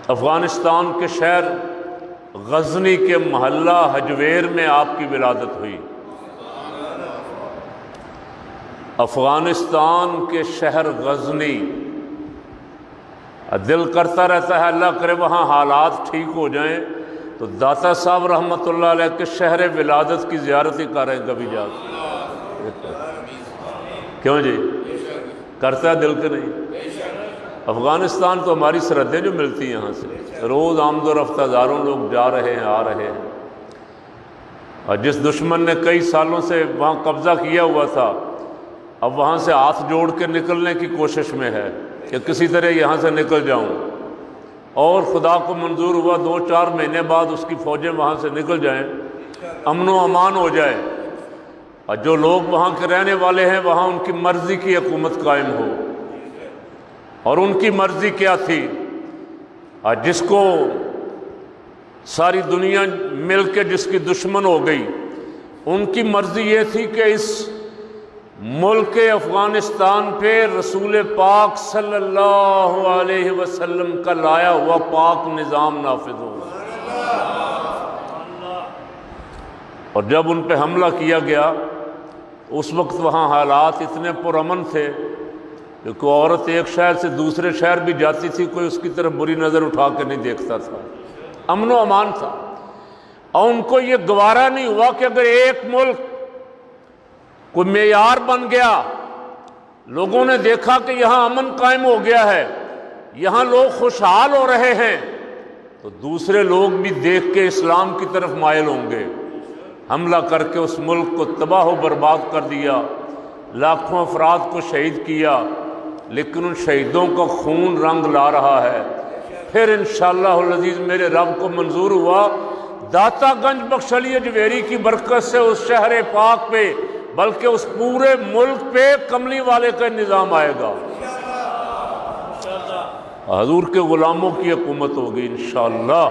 افغانستان کے شہر غزنی کے محلہ حجویر میں آپ کی ولادت ہوئی۔ افغانستان کے شہر غزنی، دل کرتا رہتا ہے اللہ کرے وہاں حالات ٹھیک ہو جائیں تو داتا صاحب رحمۃ اللہ علیہ کے شہر ولادت کی زیارت ہی کریں کبھی جا کے۔ کیوں جی کرتا ہے دل کے نہیں؟ افغانستان تو ہماری سرحدیں جو ملتی ہیں یہاں سے، روز آمد و رفت ہزاروں لوگ جا رہے ہیں آ رہے ہیں، اور جس دشمن نے کئی سالوں سے وہاں قبضہ کیا ہوا تھا اب وہاں سے ہاتھ جوڑ کے نکلنے کی کوشش میں ہے کہ کسی طرح یہاں سے نکل جاؤں، اور خدا کو منظور ہوا 2-4 مہینے بعد اس کی فوجیں وہاں سے نکل جائیں، امن و امان ہو جائے، اور جو لوگ وہاں کے رہنے والے ہیں وہاں ان کی مرضی کی حکومت قائم ہو۔ اور ان کی مرضی کیا تھی؟ جس کو ساری دنیا مل کے جس کی دشمن ہو گئی، ان کی مرضی یہ تھی کہ اس ملک افغانستان پہ رسول پاک صلی اللہ علیہ وسلم کا لایا ہوا پاک نظام نافذ ہو۔ اور جب ان پہ حملہ کیا گیا اس وقت وہاں حالات اتنے پرامن تھے کہ کوئی عورت ایک شہر سے دوسرے شہر بھی جاتی تھی کوئی اس کی طرف بری نظر اٹھا کے نہیں دیکھتا تھا، امن و امان تھا۔ اور ان کو یہ گوارا نہیں ہوا کہ اگر ایک ملک کوئی معیار بن گیا، لوگوں نے دیکھا کہ یہاں امن قائم ہو گیا ہے، یہاں لوگ خوشحال ہو رہے ہیں، تو دوسرے لوگ بھی دیکھ کے اسلام کی طرف مائل ہوں گے۔ حملہ کر کے اس ملک کو تباہ و برباد کر دیا، لاکھوں افراد کو شہید کیا، لیکن ان شہیدوں کا خون رنگ لا رہا ہے۔ پھر انشاءاللہ العزیز میرے رب کو منظور ہوا داتا گنج بخش علی اجویری کی برکت سے اس شہر پاک پہ بلکہ اس پورے ملک پہ کملی والے کا نظام آئے گا، حضور کے غلاموں کی حکومت ہوگی انشاءاللہ۔